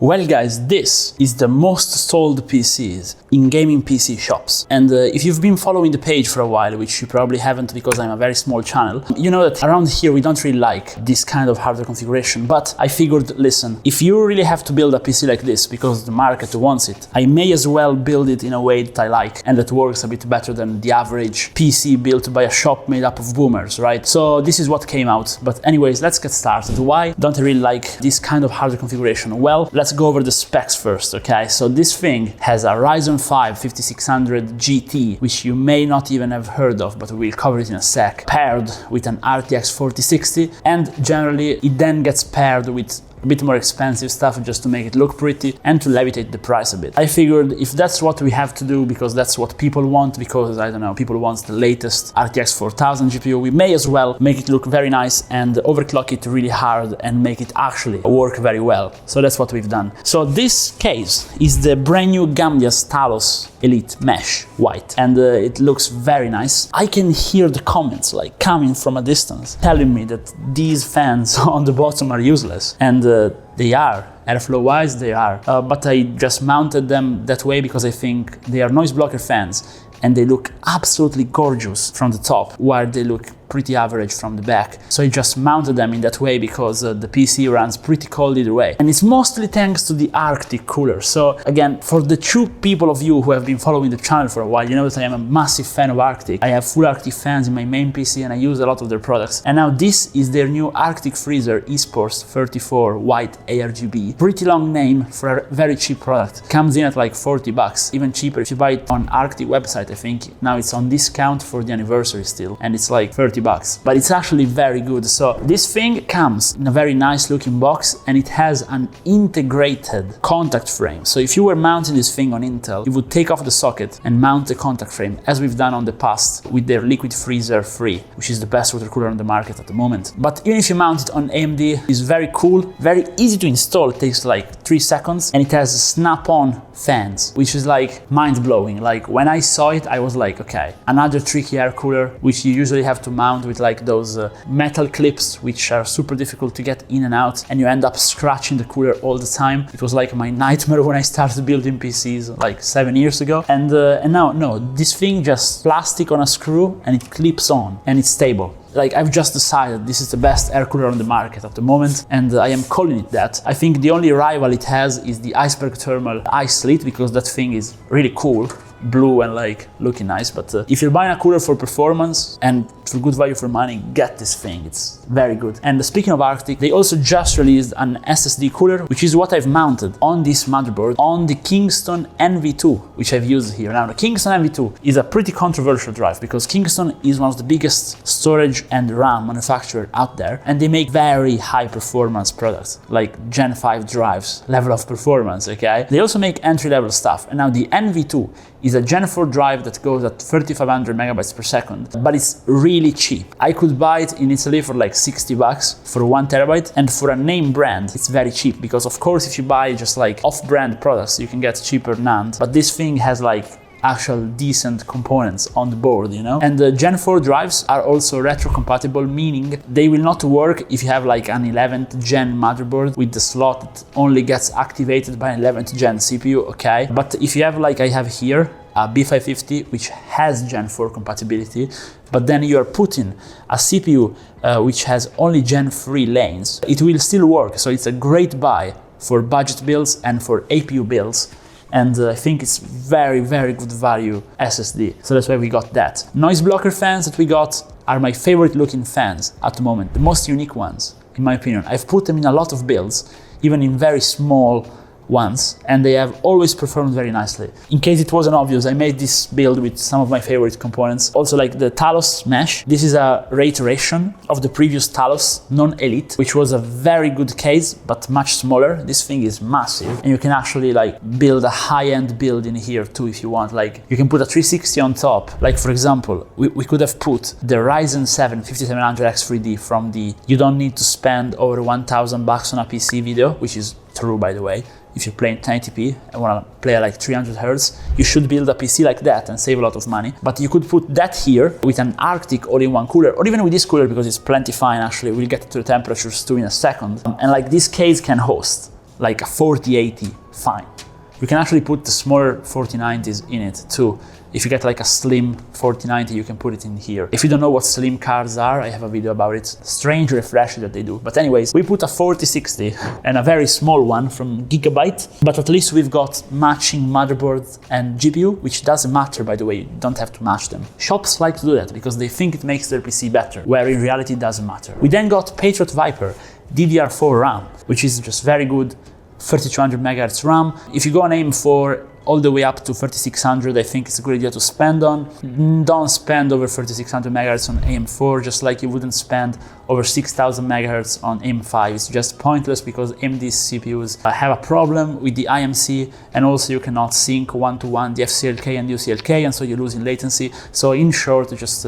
Well guys, this is the most sold PCs in gaming PC shops. And if you've been following the page for a while, which you probably haven't because I'm a very small channel, you know that around here we don't really like this kind of hardware configuration. But I figured, listen, if you really have to build a PC like this because the market wants it, I may as well build it in a way that I like and that works a bit better than the average PC built by a shop made up of boomers, right? So this is what came out. But anyways, let's get started. Why don't I really like this kind of hardware configuration? Well, let's go over the specs first, okay? So this thing has a Ryzen 5 5600 GT, which you may not even have heard of, but we'll cover it in a sec, paired with an RTX 4060, and generally it then gets paired with a bit more expensive stuff just to make it look pretty and to levitate the price a bit. I figured if that's what we have to do because that's what people want, because I don't know, people want the latest RTX 4000 GPU, we may as well make it look very nice and overclock it really hard and make it actually work very well. So that's what we've done. So this case is the brand new Gambia's Talos Elite Mesh White, and it looks very nice. I can hear the comments like coming from a distance telling me that these fans on the bottom are useless, and they are. Airflow wise they are, but I just mounted them that way because I think they are Noiseblocker fans and they look absolutely gorgeous from the top while they look pretty average from the back. So I just mounted them in that way because the PC runs pretty cold either way. And it's mostly thanks to the Arctic cooler. So again, for the true people of you who have been following the channel for a while, you know that I am a massive fan of Arctic. I have full Arctic fans in my main PC and I use a lot of their products. And now this is their new Arctic Freezer eSports 34 White ARGB. Pretty long name for a very cheap product. Comes in at like 40 bucks, even cheaper if you buy it on Arctic website. I think now it's on discount for the anniversary still, and it's like 30 bucks, but it's actually very good. So this thing comes in a very nice looking box and it has an integrated contact frame. So if you were mounting this thing on Intel, you would take off the socket and mount the contact frame, as we've done on the past with their Liquid Freezer 3, which is the best water cooler on the market at the moment. But even if you mount it on AMD, it's very cool, very easy to install. It takes like 3 seconds, and it has snap-on fans, which is like mind-blowing. Like when I saw it, I was like, okay, another tricky air cooler, which you usually have to mount with like those metal clips, which are super difficult to get in and out, and you end up scratching the cooler all the time. It was like my nightmare when I started building PCs like 7 years ago. And now, no, this thing just plastic on a screw and it clips on and it's stable. Like I've just decided this is the best air cooler on the market at the moment, and I am calling it that. I think the only rival it has is the Iceberg Thermal Ice Slit, because that thing is really cool, blue and like looking nice. But if you're buying a cooler for performance and for good value for money, get this thing, it's very good. And speaking of Arctic, they also just released an SSD cooler, which is what I've mounted on this motherboard on the Kingston NV2, which I've used here. Now the Kingston NV2 is a pretty controversial drive because Kingston is one of the biggest storage and RAM manufacturer out there, and they make very high performance products like Gen 5 drives level of performance, okay? They also make entry level stuff, and now the NV2 is a Gen 4 drive that goes at 3500 megabytes per second, but it's really cheap. I could buy it in Italy for like 60 bucks for 1 terabyte, and for a name brand it's very cheap, because of course if you buy just like off-brand products you can get cheaper NAND, but this thing has like actual decent components on the board, you know? And the Gen 4 drives are also retro compatible, meaning they will not work if you have like an 11th gen motherboard with the slot that only gets activated by an 11th gen CPU, okay? But if you have, like I have here, a B550 which has Gen 4 compatibility, but then you are putting a CPU which has only Gen 3 lanes, it will still work. So it's a great buy for budget builds and for APU builds. And I think it's very, very good value SSD. So that's why we got that. Noiseblocker fans that we got are my favorite looking fans at the moment. The most unique ones, in my opinion. I've put them in a lot of builds, even in very small ones, and they have always performed very nicely. In case it wasn't obvious, I made this build with some of my favorite components. Also like the Talos Mesh. This is a reiteration of the previous Talos non-Elite, which was a very good case, but much smaller. This thing is massive, and you can actually like build a high-end build in here too if you want. Like you can put a 360 on top. Like for example, we could have put the Ryzen 7 5700X3D from the "you don't need to spend over 1,000 bucks on a PC" video, which is true, by the way. If you're playing 1080p and want to play at like 300 Hz, you should build a PC like that and save a lot of money. But you could put that here with an Arctic all-in-one cooler, or even with this cooler because it's plenty fine actually. We'll get to the temperatures too in a second. And like this case can host like a 4080, fine. You can actually put the smaller 4090s in it too. If you get like a slim 4090, you can put it in here. If you don't know what slim cards are, I have a video about it. Strange refresh that they do. But anyways, we put a 4060 and a very small one from Gigabyte, but at least we've got matching motherboard and GPU, which doesn't matter, by the way, you don't have to match them. Shops like to do that because they think it makes their PC better, where in reality it doesn't matter. We then got Patriot Viper DDR4 RAM, which is just very good, 3200 MHz RAM. If you go on aim for all the way up to 3600, I think it's a good idea to spend on. Don't spend over 3600 MHz on AM4, just like you wouldn't spend over 6000 MHz on AM5. It's just pointless because AMD CPUs have a problem with the IMC, and also you cannot sync one-to-one the FCLK and UCLK, and so you lose in latency. So in short, just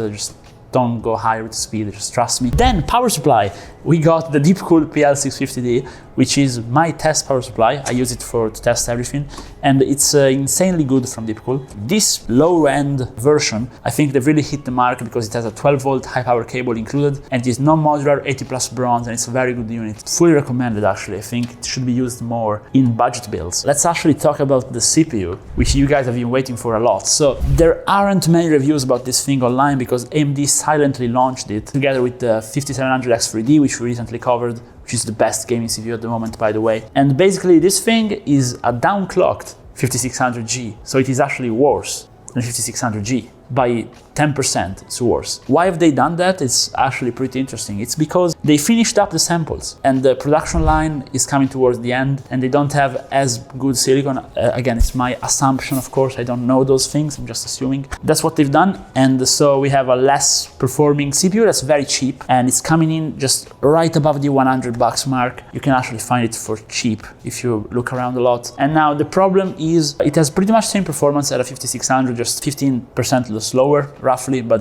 don't go higher with speed, just trust me. Then power supply, we got the Deepcool PL650D, which is my test power supply. I use it to test everything, and it's insanely good from Deepcool. This low-end version, I think they've really hit the mark because it has a 12-volt high-power cable included, and it is non-modular, 80+ bronze, and it's a very good unit. Fully recommended, actually. I think it should be used more in budget builds. Let's actually talk about the CPU, which you guys have been waiting for a lot. So there aren't many reviews about this thing online because AMD silently launched it together with the 5700X3D, which we recently covered, which is the best gaming CPU at the moment, by the way. And basically this thing is a downclocked 5600G, so it is actually worse than 5600G. By 10%, it's worse. Why have they done that? It's actually pretty interesting. It's because they finished up the samples and the production line is coming towards the end and they don't have as good silicon. Again, it's my assumption, of course, I don't know those things, I'm just assuming. That's what they've done, and so we have a less performing CPU that's very cheap, and it's coming in just right above the $100 mark. You can actually find it for cheap if you look around a lot. And now the problem is it has pretty much the same performance at a 5600, just 15% slower roughly, but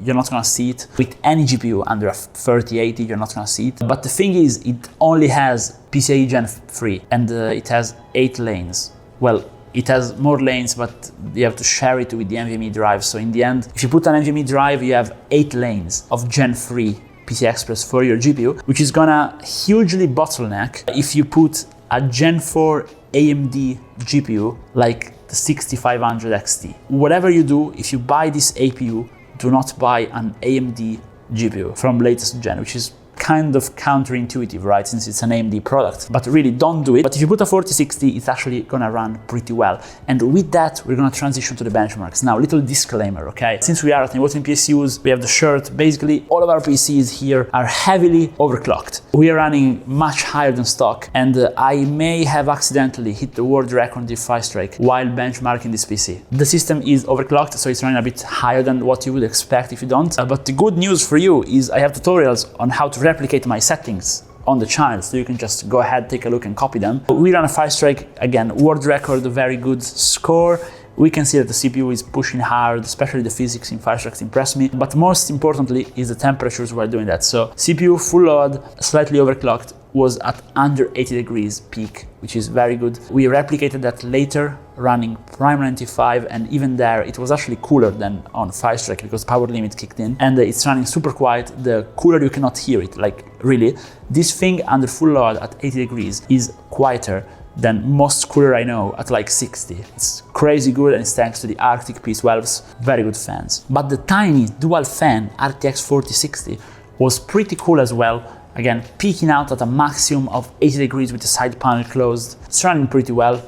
you're not gonna see it with any GPU under a 3080. You're not gonna see it. But the thing is, it only has PCIe Gen 3 and it has 8 lanes. Well, it has more lanes, but you have to share it with the NVMe drive. So in the end, if you put an NVMe drive, you have 8 lanes of Gen 3 PCI Express for your GPU, which is gonna hugely bottleneck if you put a Gen 4 AMD GPU like the 6500 XT. Whatever you do, if you buy this APU, do not buy an AMD GPU from latest gen, which is kind of counterintuitive, right, since it's an AMD product. But really, don't do it. But if you put a 4060, it's actually gonna run pretty well. And with that, we're gonna transition to the benchmarks. Now, little disclaimer, okay? Since we are at ImWateringPSUs, we have the shirt. Basically, all of our PCs here are heavily overclocked. We are running much higher than stock, and I may have accidentally hit the world record in Firestrike while benchmarking this PC. The system is overclocked, so it's running a bit higher than what you would expect if you don't. But the good news for you is I have tutorials on how to replicate my settings on the channel, so you can just go ahead, take a look and copy them. We run a Firestrike, again, world record, a very good score. We can see that the CPU is pushing hard, especially the physics in Firestrike impress me. But most importantly is the temperatures while doing that. So CPU full load, slightly overclocked, was at under 80 degrees peak, which is very good. We replicated that later running Prime 95, and even there it was actually cooler than on Firestrike because power limit kicked in, and it's running super quiet. The cooler, you cannot hear it, like really. This thing under full load at 80 degrees is quieter than most cooler I know at like 60. It's crazy good, and it's thanks to the Arctic P12s, very good fans. But the tiny dual fan RTX 4060 was pretty cool as well. Again, peaking out at a maximum of 80 degrees with the side panel closed. It's running pretty well.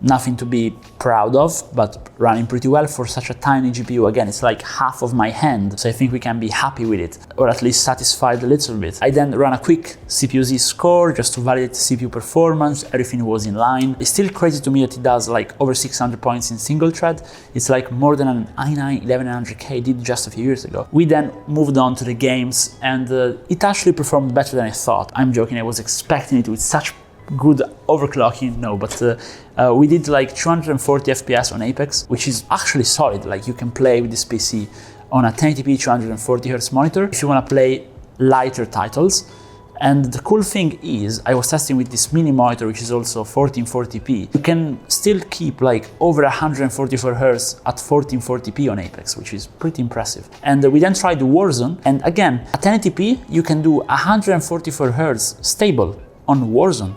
Nothing to be proud of, but running pretty well for such a tiny GPU. Again, it's like half of my hand, so I think we can be happy with it, or at least satisfied a little bit. I then ran a quick CPU-Z score just to validate the CPU performance. Everything was in line. It's still crazy to me that it does like over 600 points in single thread. It's like more than an i9 1100K did just a few years ago. We then moved on to the games, and it actually performed better than I thought. I'm joking, I was expecting it with such good overclocking, no, but we did like 240 FPS on Apex, which is actually solid. Like, you can play with this PC on a 1080p 240Hz monitor if you want to play lighter titles. And the cool thing is, I was testing with this mini monitor, which is also 1440p. You can still keep like over 144 Hz at 1440p on Apex, which is pretty impressive. And we then tried the Warzone, and again, at 1080p, you can do 144 Hz stable on Warzone,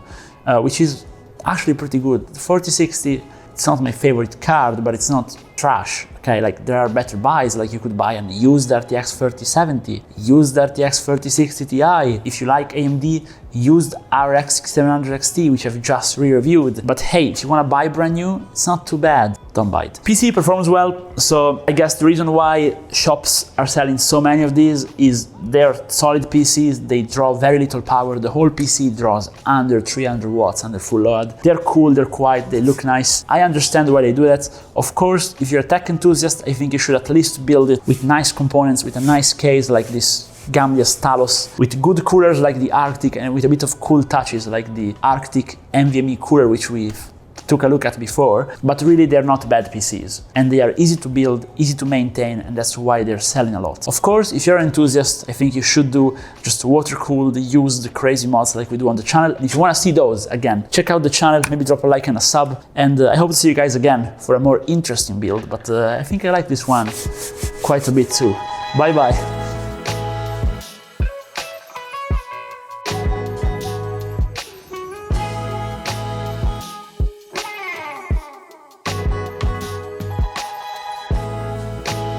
which is actually pretty good. The 4060, it's not my favorite card, but it's not trash. Okay, like there are better buys, like you could buy an used RTX 3070, used RTX 3060 Ti. If you like AMD, used RX 6700 XT, which I've just re-reviewed. But hey, if you want to buy brand new, it's not too bad. Don't buy it. PC performs well, so I guess the reason why shops are selling so many of these is they're solid PCs, they draw very little power. The whole PC draws under 300 watts under full load. They're cool, they're quiet, they look nice. I understand why they do that. Of course, if you're a tech enthusiast, I think you should at least build it with nice components, with a nice case like this Gambia's Talos, with good coolers like the Arctic, and with a bit of cool touches like the Arctic NVMe cooler, which we've took a look at before. But really, they're not bad PCs, and they are easy to build, easy to maintain, and that's why they're selling a lot. Of course, if you're an enthusiast, I think you should do just water-cooled, used crazy mods like we do on the channel. And if you want to see those, again, check out the channel, maybe drop a like and a sub, and I hope to see you guys again for a more interesting build, but I think I like this one quite a bit too. Bye bye.